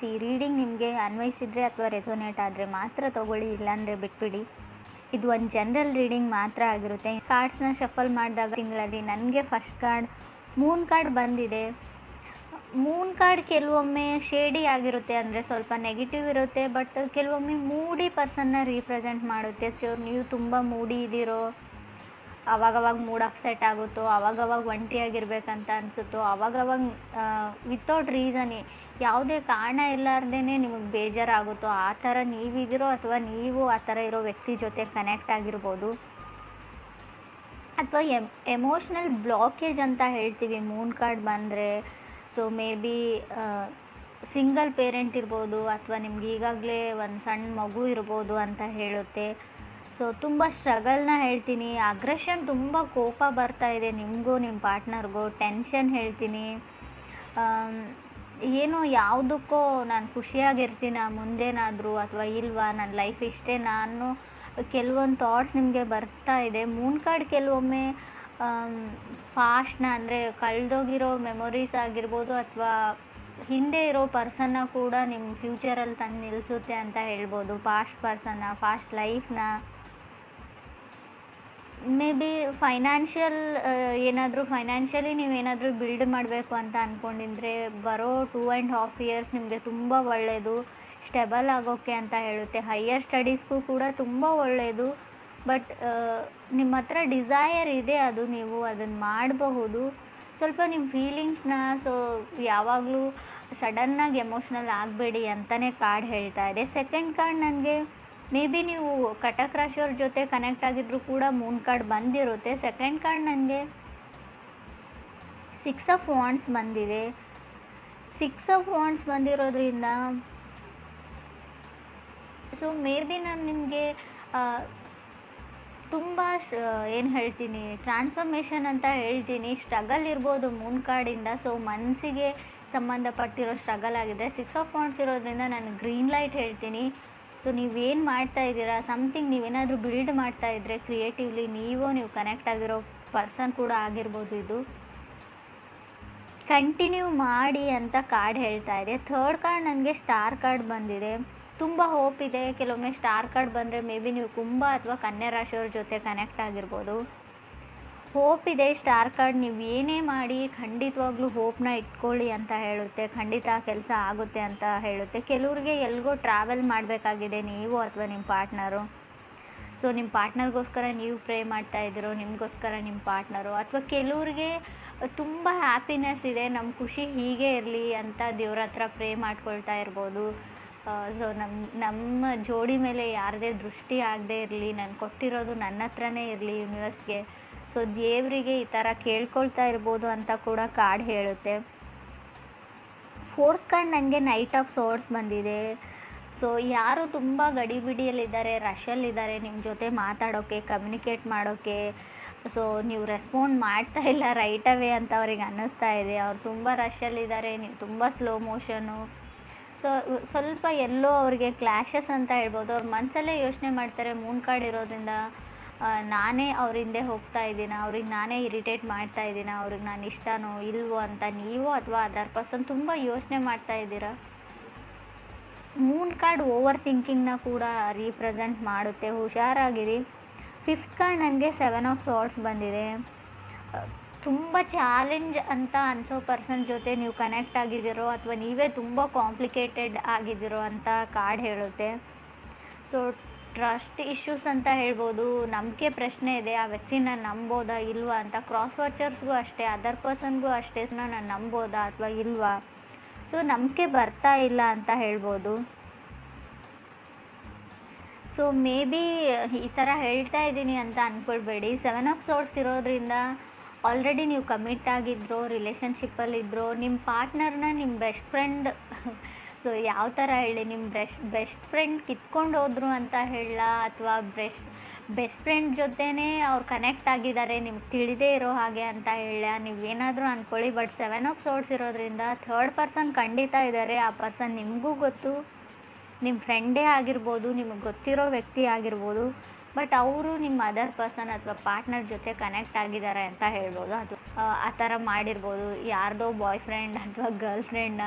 ಗಮನಿಸಿ. ರೀಡಿಂಗ್ ನಿಮಗೆ ಅನ್ವಯಿಸಿದರೆ ಅಥವಾ ರೆಸೊನೇಟ್ ಆದರೆ ಮಾತ್ರ ತೊಗೊಳ್ಳಿ, ಇಲ್ಲಾಂದರೆ ಬಿಟ್ಬಿಡಿ. ಇದು ಒಂದು ಜನರಲ್ ರೀಡಿಂಗ್ ಮಾತ್ರ ಆಗಿರುತ್ತೆ. ಕಾರ್ಡ್ಸ್ನ ಶಫಲ್ ಮಾಡಿದಾಗ ತಿಂಗಳಲ್ಲಿ ನನಗೆ ಫಸ್ಟ್ ಕಾರ್ಡ್ ಮೂನ್ ಕಾರ್ಡ್ ಬಂದಿದೆ. ಮೂನ್ ಕಾರ್ಡ್ ಕೆಲವೊಮ್ಮೆ ಶೇಡಿ ಆಗಿರುತ್ತೆ, ಅಂದರೆ ಸ್ವಲ್ಪ ನೆಗೆಟಿವ್ ಇರುತ್ತೆ, ಬಟ್ ಕೆಲವೊಮ್ಮೆ ಮೂಡಿ ಪರ್ಸನ್ನ ರೀಪ್ರೆಸೆಂಟ್ ಮಾಡುತ್ತೆ. ಸೊ ನೀವು ತುಂಬ ಮೂಡಿ ಇದ್ದೀರೋ, ಅವಾಗವಾಗ ಮೂಡ್ ಅಪ್ಸೆಟ್ ಆಗುತ್ತೋ, ಅವಾಗವಾಗ ಒಂಟಿಯಾಗಿರ್ಬೇಕಂತ ಅನಿಸುತ್ತೋ, ಅವಾಗವಾಗ ವಿತೌಟ್ ರೀಸನ್ ಯಾವುದೇ ಕಾರಣ ಇಲ್ಲಾರ್ದೇ ನಿಮಗೆ ಬೇಜಾರಾಗುತ್ತೋ, ಆ ಥರ ನೀವಿದ್ದೀರೋ ಅಥವಾ ನೀವು ಆ ಥರ ಇರೋ ವ್ಯಕ್ತಿ ಜೊತೆ ಕನೆಕ್ಟ್ ಆಗಿರ್ಬೋದು. ಅಥವಾ ಎಮೋಷ್ನಲ್ ಬ್ಲಾಕೇಜ್ ಅಂತ ಹೇಳ್ತೀವಿ ಮೂನ್ ಕಾರ್ಡ್ ಬಂದರೆ. So may be single parent ಇರ್ಬೋದು, ಅಥವಾ ನಿಮ್ಗೆ ಈಗಾಗಲೇ ಒಂದು ಸಣ್ಣ ಮಗು ಇರ್ಬೋದು ಅಂತ ಹೇಳುತ್ತೆ. ಸೊ ತುಂಬ ಸ್ಟ್ರಗಲ್ನ ಹೇಳ್ತೀನಿ. ಅಗ್ರೆಷನ್, ತುಂಬ ಕೋಪ ಬರ್ತಾ ಇದೆ ನಿಮಗೂ ನಿಮ್ಮ ಪಾರ್ಟ್ನರ್ಗೂ. ಟೆನ್ಷನ್ ಹೇಳ್ತೀನಿ. ಏನೋ ಯಾವುದಕ್ಕೋ ನಾನು ಖುಷಿಯಾಗಿರ್ತೀನ ಮುಂದೇನಾದರೂ ಅಥವಾ ಇಲ್ವಾ, ನನ್ನ ಲೈಫ್ ಇಷ್ಟೇ ನಾನು ಕೆಲವೊಂದು ಥಾಟ್ಸ್ ನಿಮಗೆ ಬರ್ತಾ ಇದೆ. ಮೂನ್ ಕಾರ್ಡ್ ಕೆಲವೊಮ್ಮೆ ಫಾಸ್ಟ್ನ, ಅಂದರೆ ಕಳೆದೋಗಿರೋ ಮೆಮೊರೀಸ್ ಆಗಿರ್ಬೋದು ಅಥವಾ ಹಿಂದೆ ಇರೋ ಪರ್ಸನ್ನ ಕೂಡ ನಿಮ್ಮ ಫ್ಯೂಚರಲ್ಲಿ ತಂದು ನಿಲ್ಲಿಸುತ್ತೆ ಅಂತ ಹೇಳ್ಬೋದು. ಪಾಸ್ಟ್ ಪರ್ಸನ್ನ, ಪಾಸ್ಟ್ ಲೈಫ್ನ. ಮೇ ಬಿ ಫೈನಾನ್ಷಿಯಲಿ ನೀವೇನಾದರೂ ಬಿಲ್ಡ್ ಮಾಡಬೇಕು ಅಂತ ಅಂದ್ಕೊಂಡಿದ್ರೆ ಬರೋ 2.5 years ನಿಮಗೆ ತುಂಬ ಒಳ್ಳೆಯದು, ಸ್ಟೆಬಲ್ ಆಗೋಕ್ಕೆ ಅಂತ ಹೇಳುತ್ತೆ. ಹೈಯರ್ ಸ್ಟಡೀಸ್ಗೂ ಕೂಡ ತುಂಬ ಒಳ್ಳೆಯದು. ಬಟ್ ನಿಮ್ಮ ಹತ್ರ ಡಿಸೈರ್ ಇದೆ, ಅದು ನೀವು ಅದನ್ನು ಮಾಡಬಹುದು. ಸ್ವಲ್ಪ ನಿಮ್ಮ ಫೀಲಿಂಗ್ಸ್ನ ಯಾವಾಗಲೂ ಸಡನ್ನಾಗಿ ಎಮೋಷ್ನಲ್ ಆಗಬೇಡಿ ಅಂತಲೇ ಕಾರ್ಡ್ ಹೇಳ್ತಾ ಇದೆ. ಸೆಕೆಂಡ್ ಕಾರ್ಡ್ ನನಗೆ ಮೇ ಬಿ ನೀವು ಕಟಕ್ ರಾಶಿಯವ್ರ ಜೊತೆ ಕನೆಕ್ಟ್ ಆಗಿದ್ರೂ ಕೂಡ ಮೂನ್ ಕಾರ್ಡ್ ಬಂದಿರುತ್ತೆ. ಸೆಕೆಂಡ್ ಕಾರ್ಡ್ ನನಗೆ 6 of Wands ಬಂದಿದೆ. 6 of Wands ಬಂದಿರೋದ್ರಿಂದ ಸೊ ಮೇ ಬಿ ನಾನು ನಿಮಗೆ ತುಂಬ ಏನು ಹೇಳ್ತೀನಿ, ಟ್ರಾನ್ಸ್ಫರ್ಮೇಷನ್ ಅಂತ ಹೇಳ್ತೀನಿ. ಸ್ಟ್ರಗಲ್ ಇರ್ಬೋದು ಮೂನ್ ಕಾರ್ಡಿಂದ. ಸೊ ಮನಸ್ಸಿಗೆ ಸಂಬಂಧಪಟ್ಟಿರೋ ಸ್ಟ್ರಗಲ್ ಆಗಿದೆ. 6 of Wands ಇರೋದ್ರಿಂದ ನಾನು ಗ್ರೀನ್ ಲೈಟ್ ಹೇಳ್ತೀನಿ. ಸೊ ನೀವೇನು ಮಾಡ್ತಾ ಇದ್ದೀರಾ, ಸಮಥಿಂಗ್ ನೀವೇನಾದರೂ ಬಿಲ್ಡ್ ಮಾಡ್ತಾ ಇದ್ದರೆ ಕ್ರಿಯೇಟಿವ್ಲಿ, ನೀವು ಕನೆಕ್ಟ್ ಆಗಿರೋ ಪರ್ಸನ್ ಕೂಡ ಆಗಿರ್ಬೋದು. ಇದು ಕಂಟಿನ್ಯೂ ಮಾಡಿ ಅಂತ ಕಾರ್ಡ್ ಹೇಳ್ತಾ ಇದೆ. ಥರ್ಡ್ ಕಾರ್ಡ್ ನನಗೆ ಸ್ಟಾರ್ ಕಾರ್ಡ್ ಬಂದಿದೆ. ತುಂಬ ಹೋಪ್ ಇದೆ. ಕೆಲವೊಮ್ಮೆ ಸ್ಟಾರ್ ಕಾರ್ಡ್ ಬಂದರೆ ಮೇ ಬಿ ನೀವು ಕುಂಭ ಅಥವಾ ಕನ್ಯಾ ರಾಶಿಯವ್ರ ಜೊತೆ ಕನೆಕ್ಟ್ ಆಗಿರ್ಬೋದು. ಹೋಪ್ ಇದೆ. ಸ್ಟಾರ್ ಕಾರ್ಡ್ ನೀವು ಏನೇ ಮಾಡಿ ಖಂಡಿತವಾಗ್ಲೂ ಹೋಪ್ನ ಇಟ್ಕೊಳ್ಳಿ ಅಂತ ಹೇಳುತ್ತೆ. ಖಂಡಿತ ಕೆಲಸ ಆಗುತ್ತೆ ಅಂತ ಹೇಳುತ್ತೆ. ಕೆಲವ್ರಿಗೆ ಎಲ್ಗೋ ಟ್ರಾವೆಲ್ ಮಾಡಬೇಕಾಗಿದೆ ನೀವು ಅಥವಾ ನಿಮ್ಮ ಪಾರ್ಟ್ನರು. ಸೊ ನಿಮ್ಮ ಪಾರ್ಟ್ನರ್ಗೋಸ್ಕರ ನೀವು ಪ್ರೇ ಮಾಡ್ತಾ ಇದ್ದೀರೋ, ನಿಮಗೋಸ್ಕರ ನಿಮ್ಮ ಪಾರ್ಟ್ನರು. ಅಥವಾ ಕೆಲವ್ರಿಗೆ ತುಂಬ ಹ್ಯಾಪಿನೆಸ್ ಇದೆ, ನಮ್ಮ ಖುಷಿ ಹೀಗೆ ಇರಲಿ ಅಂತ ದೇವ್ರ ಹತ್ರ ಪ್ರೇ ಮಾಡ್ಕೊಳ್ತಾ ಇರ್ಬೋದು. ಸೊ ನಮ್ಮ ಜೋಡಿ ಮೇಲೆ ಯಾರದೇ ದೃಷ್ಟಿ ಆಗದೆ ಇರಲಿ, ನಾನು ಕೊಟ್ಟಿರೋದು ನನ್ನ ಹತ್ರನೇ ಇರಲಿ ಯೂನಿವರ್ಸ್ಗೆ. ಸೊ ದೇವರಿಗೆ ಈ ಥರ ಕೇಳ್ಕೊಳ್ತಾ ಇರ್ಬೋದು ಅಂತ ಕೂಡ ಕಾರ್ಡ್ ಹೇಳುತ್ತೆ. ಫೋರ್ತ್ ಕಾರ್ಡ್ ನನಗೆ ನೈಟ್ ಆಫ್ ಸೋರ್ಡ್ಸ್ ಬಂದಿದೆ. ಸೊ ಯಾರು ತುಂಬ ಗಡಿಬಿಡಿಯಲ್ಲಿದ್ದಾರೆ, ರಶಲ್ಲಿದ್ದಾರೆ ನಿಮ್ಮ ಜೊತೆ ಮಾತಾಡೋಕ್ಕೆ, ಕಮ್ಯುನಿಕೇಟ್ ಮಾಡೋಕ್ಕೆ. ಸೊ ನೀವು ರೆಸ್ಪಾಂಡ್ ಮಾಡ್ತಾ ಇಲ್ಲ ರೈಟ್ ಅವೇ ಅಂತ ಅವ್ರಿಗೆ ಅನ್ನಿಸ್ತಾ ಇದೆ. ಅವ್ರು ತುಂಬ ರಶಲ್ಲಿದ್ದಾರೆ, ನೀವು ತುಂಬ ಸ್ಲೋ ಮೋಷನು. ಸೊ ಸ್ವಲ್ಪ ಎಲ್ಲೋ ಅವ್ರಿಗೆ ಕ್ಲ್ಯಾಶಸ್ ಅಂತ ಹೇಳ್ಬೋದು. ಅವ್ರ ಮನಸ್ಸಲ್ಲೇ ಯೋಚನೆ ಮಾಡ್ತಾರೆ, ಮೂನ್ ಕಾರ್ಡ್ ಇರೋದ್ರಿಂದ ನಾನೇ ಅವ್ರ ಹಿಂದೆ ಹೋಗ್ತಾ ಇದ್ದೀನ, ಅವ್ರಿಗೆ ನಾನೇ ಇರಿಟೇಟ್ ಮಾಡ್ತಾ ಇದ್ದೀನ, ಅವ್ರಿಗೆ ನಾನು ಇಷ್ಟನೋ ಇಲ್ವೋ ಅಂತ ನೀವು ಅಥವಾ ಅದರ್ ಪರ್ಸನ್ ತುಂಬ ಯೋಚನೆ ಮಾಡ್ತಾ ಇದ್ದೀರಾ. ಮೂನ್ ಕಾರ್ಡ್ ಓವರ್ ಥಿಂಕಿಂಗ್ನ ಕೂಡ ರೀಪ್ರೆಸೆಂಟ್ ಮಾಡುತ್ತೆ, ಹುಷಾರಾಗಿರಿ. ಫಿಫ್ತ್ ಕಾರ್ಡ್ ನನಗೆ 7 of Swords ಬಂದಿದೆ. ತುಂಬ ಚಾಲೆಂಜ್ ಅಂತ ಅನಿಸೋ ಪರ್ಸನ್ ಜೊತೆ ನೀವು ಕನೆಕ್ಟ್ ಆಗಿದ್ದೀರೋ ಅಥವಾ ನೀವೇ ತುಂಬ ಕಾಂಪ್ಲಿಕೇಟೆಡ್ ಆಗಿದ್ದೀರೋ ಅಂತ ಕಾರ್ಡ್ ಹೇಳುತ್ತೆ. ಸೊ ಟ್ರಸ್ಟ್ ಇಶ್ಯೂಸ್ ಅಂತ ಹೇಳ್ಬೋದು. ನಂಬಿಕೆ ಪ್ರಶ್ನೆ ಇದೆ, ಆ ವ್ಯಕ್ತಿನ ನಂಬೋದಾ ಇಲ್ವಾ ಅಂತ. ಕ್ರಾಸ್ ವಾಚರ್ಸ್ಗೂ ಅಷ್ಟೇ, ಅದರ್ ಪರ್ಸನ್ಗೂ ಅಷ್ಟೇ, ನಾನು ನಂಬೋದಾ ಅಥವಾ ಇಲ್ವಾ. ಸೊ ನಂಬಿಕೆ ಬರ್ತಾ ಇಲ್ಲ ಅಂತ ಹೇಳ್ಬೋದು. ಸೊ ಮೇ ಬಿ ಈ ಥರ ಹೇಳ್ತಾ ಇದ್ದೀನಿ ಅಂತ ಅಂದ್ಕೊಳ್ಬೇಡಿ. 7 of Swords ಇರೋದ್ರಿಂದ ಆಲ್ರೆಡಿ ನೀವು ಕಮಿಟ್ ಆಗಿದ್ರೋ, ರಿಲೇಷನ್ಶಿಪ್ಪಲ್ಲಿದ್ರೋ, ನಿಮ್ಮ ಪಾರ್ಟ್ನರ್ನ ನಿಮ್ಮ ಬೆಸ್ಟ್ ಫ್ರೆಂಡ್, ಸೊ ಯಾವ ಥರ ಹೇಳಿ, ನಿಮ್ಮ ಬೆಸ್ಟ್ ಫ್ರೆಂಡ್ ಕಿತ್ಕೊಂಡು ಹೋದ್ರು ಅಂತ ಹೇಳಲ್ಲ, ಅಥವಾ ಬೆಸ್ಟ್ ಫ್ರೆಂಡ್ ಜೊತೆನೇ ಅವ್ರು ಕನೆಕ್ಟ್ ಆಗಿದ್ದಾರೆ ನಿಮ್ಗೆ ತಿಳಿದೇ ಇರೋ ಹಾಗೆ ಅಂತ ಹೇಳ, ನೀವೇನಾದರೂ ಅಂದ್ಕೊಳ್ಳಿ. ಬಟ್ 7 of Swords ಇರೋದ್ರಿಂದ ಥರ್ಡ್ ಪರ್ಸನ್ ಖಂಡಿತ ಇದ್ದಾರೆ. ಆ ಪರ್ಸನ್ ನಿಮಗೂ ಗೊತ್ತು, ನಿಮ್ಮ ಫ್ರೆಂಡೇ ಆಗಿರ್ಬೋದು, ನಿಮಗೆ ಗೊತ್ತಿರೋ ವ್ಯಕ್ತಿ ಆಗಿರ್ಬೋದು. ಬಟ್ ಅವರು ನಿಮ್ಮ ಅದರ್ ಪರ್ಸನ್ ಅಥವಾ ಪಾರ್ಟ್ನರ್ ಜೊತೆ ಕನೆಕ್ಟ್ ಆಗಿದ್ದಾರೆ ಅಂತ ಹೇಳ್ಬೋದು. ಅದು ಆ ಥರ ಮಾಡಿರ್ಬೋದು, ಯಾರ್ದೋ ಬಾಯ್ ಫ್ರೆಂಡ್ ಅಥವಾ ಗರ್ಲ್ ಫ್ರೆಂಡ್ನ.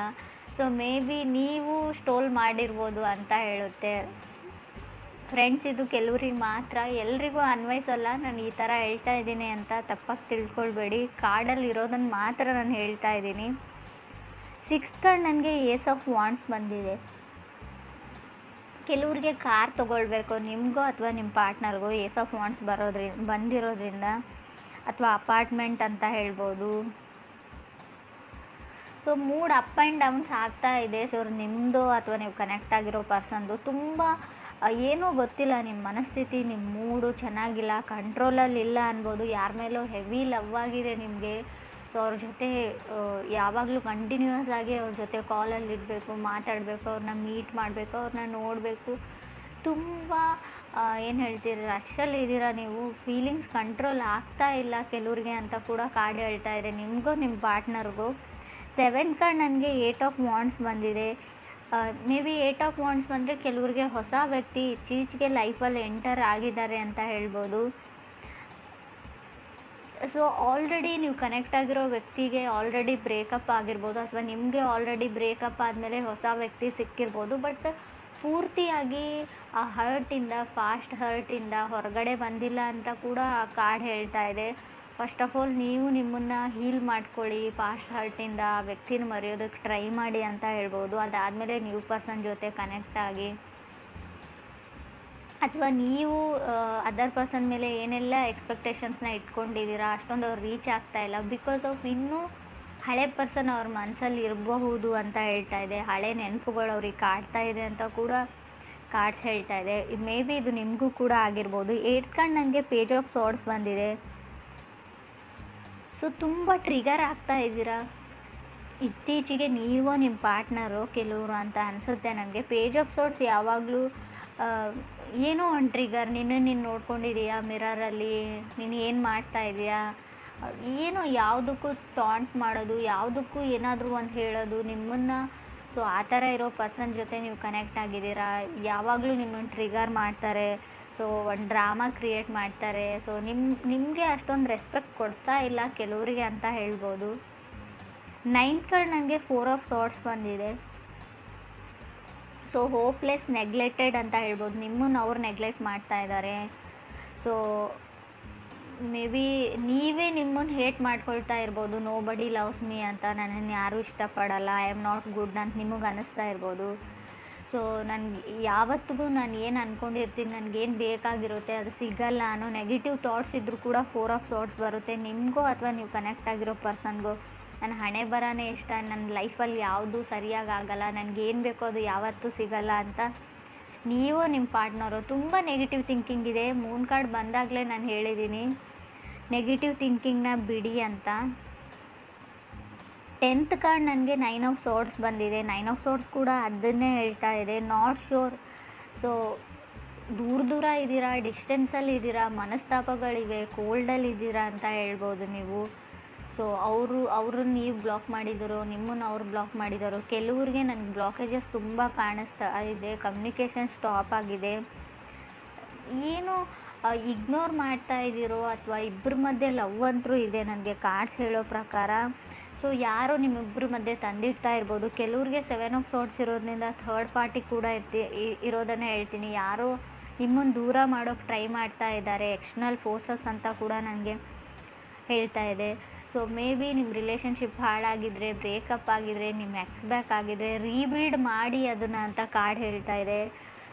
ಸೊ ಮೇ ಬಿ ನೀವು ಸ್ಟೋಲ್ ಮಾಡಿರ್ಬೋದು ಅಂತ ಹೇಳುತ್ತೆ. ಫ್ರೆಂಡ್ಸ್, ಇದು ಕೆಲವ್ರಿಗೆ ಮಾತ್ರ, ಎಲ್ರಿಗೂ ಅನ್ವಯಿಸಲ್ಲ. ನಾನು ಈ ಥರ ಹೇಳ್ತಾ ಇದ್ದೀನಿ ಅಂತ ತಪ್ಪಾಗಿ ತಿಳ್ಕೊಳ್ಬೇಡಿ. ಕಾರ್ಡಲ್ಲಿ ಇರೋದನ್ನು ಮಾತ್ರ ನಾನು ಹೇಳ್ತಾ ಇದ್ದೀನಿ. 6th ಕಾರ್ಡ್ ನನಗೆ ಏಸ್ ಆಫ್ ವಾಂಡ್ಸ್ ಬಂದಿದೆ. ಕೆಲವ್ರಿಗೆ ಕಾರ್ ತೊಗೊಳ್ಬೇಕು, ನಿಮಗೋ ಅಥವಾ ನಿಮ್ಮ ಪಾರ್ಟ್ನರ್ಗೋ ಏಸ್ ಆಫ್ ವಾಂಡ್ಸ್ ಬಂದಿರೋದ್ರಿಂದ, ಅಥವಾ ಅಪಾರ್ಟ್ಮೆಂಟ್ ಅಂತ ಹೇಳ್ಬೋದು. So mood up and downs ಆಗ್ತಾ ಇದೆ. ಸೊ ನಿಮ್ಮದು ಅಥವಾ ನೀವು ಕನೆಕ್ಟ್ ಆಗಿರೋ ಪರ್ಸನ್ದು ತುಂಬ ಏನೋ ಗೊತ್ತಿಲ್ಲ, ನಿಮ್ಮ ಮನಸ್ಥಿತಿ, ನಿಮ್ಮ ಮೂಡು ಚೆನ್ನಾಗಿಲ್ಲ, ಕಂಟ್ರೋಲಲ್ಲಿ ಇಲ್ಲ ಅನ್ಬೋದು. ಯಾರ ಮೇಲೋ ಹೆವಿ ಲವ್ ಆಗಿದೆ ನಿಮಗೆ. ಸೊ ಅವ್ರ ಜೊತೆ ಯಾವಾಗಲೂ ಕಂಟಿನ್ಯೂಯಸ್ ಆಗಿ ಅವ್ರ ಜೊತೆ ಕಾಲಲ್ಲಿ ಇರಬೇಕು, ಮಾತಾಡಬೇಕು, ಅವ್ರನ್ನ ಮೀಟ್ ಮಾಡಬೇಕು, ಅವ್ರನ್ನ ನೋಡಬೇಕು. ತುಂಬ ಏನು ಹೇಳ್ತೀರಿ, ರಶಲ್ಲಿ ಇದ್ದೀರಾ ನೀವು. ಫೀಲಿಂಗ್ಸ್ ಕಂಟ್ರೋಲ್ ಆಗ್ತಾ ಇಲ್ಲ ಕೆಲವ್ರಿಗೆ ಅಂತ ಕೂಡ ಕಾರ್ಡ್ ಹೇಳ್ತಾ ಇದೆ, ನಿಮಗೂ ನಿಮ್ಮ ಪಾರ್ಟ್ನರ್ಗೂ. 7th ಕಾರ್ಡ್ ನನಗೆ 8 ಆಫ್ ವಾಂಡ್ಸ್ ಬಂದಿದೆ. ಮೇ ಬಿ 8 ಆಫ್ ವಾಂಡ್ಸ್ ಬಂದರೆ ಕೆಲವ್ರಿಗೆ ಹೊಸ ವ್ಯಕ್ತಿ ಇತ್ತೀಚೆಗೆ ಲೈಫಲ್ಲಿ ಎಂಟರ್ ಆಗಿದ್ದಾರೆ ಅಂತ ಹೇಳ್ಬೋದು. ಸೊ ಆಲ್ರೆಡಿ ನೀವು ಕನೆಕ್ಟ್ ಆಗಿರೋ ವ್ಯಕ್ತಿಗೆ ಆಲ್ರೆಡಿ ಬ್ರೇಕಪ್ ಆಗಿರ್ಬೋದು, ಅಥವಾ ನಿಮಗೆ ಆಲ್ರೆಡಿ ಬ್ರೇಕಪ್ ಆದಮೇಲೆ ಹೊಸ ವ್ಯಕ್ತಿ ಸಿಕ್ಕಿರ್ಬೋದು. ಬಟ್ ಪೂರ್ತಿಯಾಗಿ ಆ ಫಾಸ್ಟ್ ಹರ್ಟಿಂದ ಹೊರಗಡೆ ಬಂದಿಲ್ಲ ಅಂತ ಕೂಡ ಆ ಕಾರ್ಡ್ ಹೇಳ್ತಾ ಇದೆ. ಫಸ್ಟ್ ಆಫ್ ಆಲ್ ನೀವು ನಿಮ್ಮನ್ನು ಹೀಲ್ ಮಾಡ್ಕೊಳ್ಳಿ, ಪಾಸ್ಟ್ ಹರ್ಟಿಂದ ಆ ವ್ಯಕ್ತಿನ ಮರೆಯೋದಕ್ಕೆ ಟ್ರೈ ಮಾಡಿ ಅಂತ ಹೇಳ್ಬೋದು. ಅದಾದಮೇಲೆ ನ್ಯೂ ಪರ್ಸನ್ ಜೊತೆ ಕನೆಕ್ಟ್ ಆಗಿ, ಅಥವಾ ನೀವು ಅದರ್ ಪರ್ಸನ್ ಮೇಲೆ ಏನೆಲ್ಲ ಎಕ್ಸ್ಪೆಕ್ಟೇಷನ್ಸ್ನ ಇಟ್ಕೊಂಡಿದ್ದೀರಾ ಅಷ್ಟೊಂದು ಅವ್ರು ರೀಚ್ ಆಗ್ತಾ ಇಲ್ಲ. ಬಿಕಾಸ್ ಆಫ್ ಇನ್ನೂ ಹಳೆ ಪರ್ಸನ್ ಅವ್ರ ಮನಸ್ಸಲ್ಲಿ ಇರಬಹುದು ಅಂತ ಹೇಳ್ತಾ ಇದೆ. ಹಳೆ ನೆನಪುಗಳು ಅವ್ರಿಗೆ ಕಾಡ್ತಾ ಇದೆ ಅಂತ ಕೂಡ ಕಾರ್ಡ್ಸ್ ಹೇಳ್ತಾ ಇದೆ. ಮೇ ಬಿ ಇದು ನಿಮಗೂ ಕೂಡ ಆಗಿರ್ಬೋದು. 8th ಕಾರ್ಡ್ ನನಗೆ ಪೇಜ್ ಆಫ್ ಸಾರ್ಡ್ಸ್ ಬಂದಿದೆ. ಸೊ ತುಂಬ ಟ್ರಿಗರ್ ಆಗ್ತಾ ಇದ್ದೀರಾ ಇತ್ತೀಚೆಗೆ, ನೀವು ನಿಮ್ಮ ಪಾರ್ಟ್ನರು ಕೆಲವರು ಅಂತ ಅನಿಸುತ್ತೆ ನನಗೆ. ಪೇಜ್ ಆಫ್ ಸಾರ್ಡ್ಸ್ ಯಾವಾಗಲೂ ಏನೋ ಒಂದು ಟ್ರಿಗರ್. ನೀನು ನೋಡ್ಕೊಂಡಿದ್ದೀಯಾ ಮಿರರಲ್ಲಿ, ನೀನು ಏನು ಮಾಡ್ತಾ ಇದೆಯಾ, ಏನೋ ಯಾವುದಕ್ಕೂ ಟಾಂಟ್ ಮಾಡೋದು, ಯಾವುದಕ್ಕೂ ಏನಾದರೂ ಒಂದು ಹೇಳೋದು ನಿಮ್ಮನ್ನು. ಸೊ ಆ ಥರ ಇರೋ ಪರ್ಸನ್ ಜೊತೆ ನೀವು ಕನೆಕ್ಟ್ ಆಗಿದ್ದೀರಾ. ಯಾವಾಗಲೂ ನಿಮ್ಮನ್ನು ಟ್ರಿಗರ್ ಮಾಡ್ತಾರೆ. ಸೊ ಒಂದು ಡ್ರಾಮಾ ಕ್ರಿಯೇಟ್ ಮಾಡ್ತಾರೆ. ಸೊ ನಿಮಗೆ ಅಷ್ಟೊಂದು ರೆಸ್ಪೆಕ್ಟ್ ಕೊಡ್ತಾ ಇಲ್ಲ ಕೆಲವರಿಗೆ ಅಂತ ಹೇಳ್ಬೋದು. 9th ಕಾರ್ಡ್ ನನಗೆ 4 ಆಫ್ ಸಾರ್ಡ್ಸ್ ಬಂದಿದೆ. ಸೊ ಹೋಪ್ಲೆಸ್, ನೆಗ್ಲೆಕ್ಟೆಡ್ ಅಂತ ಹೇಳ್ಬೋದು. ನಿಮ್ಮನ್ನು ಅವ್ರು ನೆಗ್ಲೆಕ್ಟ್ ಮಾಡ್ತಾ ಇದ್ದಾರೆ. ಸೊ ಮೇ ಬಿ ನೀವೇ ನಿಮ್ಮನ್ನು ಹೇಟ್ ಮಾಡ್ಕೊಳ್ತಾ ಇರ್ಬೋದು. ನೋ ಬಡಿ ಲವ್ಸ್ ಮೀ ಅಂತ, ನನ್ನನ್ನು ಯಾರೂ ಇಷ್ಟಪಡಲ್ಲ, ಐ ಆಮ್ ನಾಟ್ ಗುಡ್ ಅಂತ ನಿಮಗೆ ಅನ್ನಿಸ್ತಾ ಇರ್ಬೋದು. ಸೊ ಯಾವತ್ತಿಗೂ ನಾನು ಏನು ಅಂದ್ಕೊಂಡಿರ್ತೀನಿ, ನನಗೇನು ಬೇಕಾಗಿರುತ್ತೆ ಅದು ಸಿಗಲ್ಲ ಅನ್ನೋ ನೆಗೆಟಿವ್ ಥಾಟ್ಸ್ ಇದ್ದರೂ ಕೂಡ 4 ಆಫ್ ಸಾರ್ಡ್ಸ್ ಬರುತ್ತೆ. ನಿಮಗೂ ಅಥವಾ ನೀವು ಕನೆಕ್ಟ್ ಆಗಿರೋ ಪರ್ಸನ್ಗೂ ನನ್ನ ಹಣೆ ಬರನೇ ಇಷ್ಟ, ನನ್ನ ಲೈಫಲ್ಲಿ ಯಾವುದೂ ಸರಿಯಾಗಿ ಆಗಲ್ಲ, ನನಗೇನು ಬೇಕೋ ಅದು ಯಾವತ್ತೂ ಸಿಗಲ್ಲ ಅಂತ ನೀವು ನಿಮ್ಮ ಪಾರ್ಟ್ನರು ತುಂಬ ನೆಗೆಟಿವ್ ಥಿಂಕಿಂಗ್ ಇದೆ. ಮೂನ್ ಕಾರ್ಡ್ ಬಂದಾಗಲೇ ನಾನು ಹೇಳಿದ್ದೀನಿ ನೆಗೆಟಿವ್ ಥಿಂಕಿಂಗ್ನ ಬಿಡಿ ಅಂತ. 10th ಕಾರ್ಡ್ ನನಗೆ 9 ಆಫ್ ಸಾರ್ಡ್ಸ್ ಬಂದಿದೆ. 9 ಆಫ್ ಸಾರ್ಡ್ಸ್ ಕೂಡ ಅದನ್ನೇ ಹೇಳ್ತಾ ಇದೆ, ನಾಟ್ ಶ್ಯೂರ್. ಸೊ ದೂರ ಇದ್ದೀರಾ, ಡಿಸ್ಟೆನ್ಸಲ್ಲಿ ಇದ್ದೀರಾ, ಮನಸ್ತಾಪಗಳಿವೆ, ಕೋಲ್ಡಲ್ಲಿ ಇದ್ದೀರಾ ಅಂತ ಹೇಳ್ಬೋದು ನೀವು. ಸೊ ಅವ್ರನ್ನ ನೀವು ಬ್ಲಾಕ್ ಮಾಡಿದರು, ನಿಮ್ಮನ್ನು ಅವ್ರು ಬ್ಲಾಕ್ ಮಾಡಿದರು. ಕೆಲವ್ರಿಗೆ ನನಗೆ ಬ್ಲಾಕೇಜಸ್ ತುಂಬ ಕಾಣಿಸ್ತಾ ಇದೆ, ಕಮ್ಯುನಿಕೇಷನ್ ಸ್ಟಾಪ್ ಆಗಿದೆ. ಏನೋ ಇಗ್ನೋರ್ ಮಾಡ್ತಾ ಇದ್ದೀರೋ, ಅಥವಾ ಇಬ್ಬರ ಮಧ್ಯೆ ಲವ್ ಅಂತರೂ ಇದೆ ನನಗೆ ಕಾರ್ಡ್ಸ್ ಹೇಳೋ ಪ್ರಕಾರ. ಸೊ ಯಾರೋ ನಿಮ್ಮಿಬ್ಬರ ಮಧ್ಯೆ ತಂದಿಡ್ತಾ ಇರ್ಬೋದು. ಕೆಲವ್ರಿಗೆ 7 ಆಫ್ ಸಾರ್ಡ್ಸ್ ಇರೋದ್ರಿಂದ ಥರ್ಡ್ ಪಾರ್ಟಿ ಕೂಡ ಇರೋದನ್ನೇ ಹೇಳ್ತೀನಿ. ಯಾರೋ ನಿಮ್ಮನ್ನು ದೂರ ಮಾಡೋಕ್ಕೆ ಟ್ರೈ ಮಾಡ್ತಾ ಇದ್ದಾರೆ, ಎಕ್ಸ್ಟರ್ನಲ್ ಫೋರ್ಸಸ್ ಅಂತ ಕೂಡ ನನಗೆ ಹೇಳ್ತಾ ಇದೆ. ಸೊ ಮೇ ಬಿ ನಿಮ್ಮ ರಿಲೇಷನ್ಶಿಪ್ ಹಾಳಾಗಿದ್ದರೆ, ಬ್ರೇಕಪ್ ಆಗಿದ್ರೆ, ನಿಮ್ಮ ಎಕ್ಸ್ ಬ್ಯಾಕ್ ಆಗಿದ್ರೆ ರೀಬಿಲ್ಡ್ ಮಾಡಿ ಅದನ್ನು ಅಂತ ಕಾರ್ಡ್ ಹೇಳ್ತಾ ಇದೆ.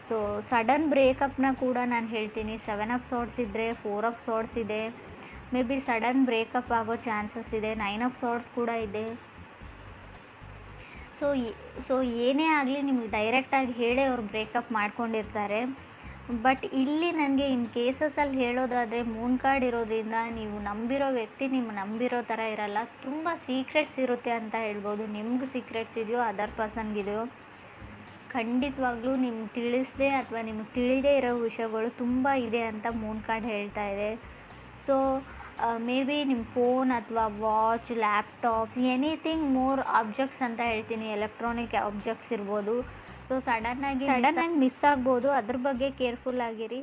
ಸೊ ಸಡನ್ ಬ್ರೇಕಪ್ನ ಕೂಡ ನಾನು ಹೇಳ್ತೀನಿ. 7 ಆಫ್ ಸಾರ್ಡ್ಸ್ ಇದ್ದರೆ 4 ಆಫ್ ಸಾರ್ಡ್ಸ್ ಇದೆ. ಮೇ ಬಿ ಸಡನ್ ಬ್ರೇಕಪ್ ಆಗೋ ಚಾನ್ಸಸ್ ಇದೆ. 9 ಆಫ್ ಸಾರ್ಡ್ಸ್ ಕೂಡ ಇದೆ. ಸೊ ಏನೇ ಆಗಲಿ ನಿಮಗೆ ಡೈರೆಕ್ಟಾಗಿ ಹೇಳೇ ಅವ್ರು ಬ್ರೇಕಪ್ ಮಾಡ್ಕೊಂಡಿರ್ತಾರೆ. ಬಟ್ ಇಲ್ಲಿ ನನಗೆ ಇನ್ ಕೇಸಸಲ್ಲಿ ಹೇಳೋದಾದರೆ ಮೂನ್ ಕಾರ್ಡ್ ಇರೋದ್ರಿಂದ ನೀವು ನಂಬಿರೋ ವ್ಯಕ್ತಿ ನಿಮ್ಮ ನಂಬಿರೋ ಥರ ಇರಲ್ಲ. ತುಂಬ ಸೀಕ್ರೆಟ್ಸ್ ಇರುತ್ತೆ ಅಂತ ಹೇಳ್ಬೋದು. ನಿಮ್ಗೆ ಸೀಕ್ರೆಟ್ಸ್ ಇದೆಯೋ ಅದರ್ ಪರ್ಸನ್ಗಿದೆಯೋ ಖಂಡಿತವಾಗ್ಲೂ ನಿಮ್ಗೆ ತಿಳಿಸದೆ ಅಥವಾ ನಿಮ್ಗೆ ತಿಳಿದೇ ಇರೋ ವಿಷಯಗಳು ತುಂಬ ಇದೆ ಅಂತ ಮೂನ್ ಕಾರ್ಡ್ ಹೇಳ್ತಾ ಇದೆ. ಸೊ ಮೇ ಬಿ ನಿಮ್ಮ ಫೋನ್ ಅಥವಾ watch, laptop, anything more objects ಅಂತ ಹೇಳ್ತೀನಿ, ಎಲೆಕ್ಟ್ರಾನಿಕ್ ಆಬ್ಜೆಕ್ಟ್ಸ್ ಇರ್ಬೋದು. ಸೊ ಸಡನ್ನಾಗಿ ಮಿಸ್ ಆಗ್ಬೋದು. ಅದ್ರ ಬಗ್ಗೆ ಕೇರ್ಫುಲ್ ಆಗಿರಿ.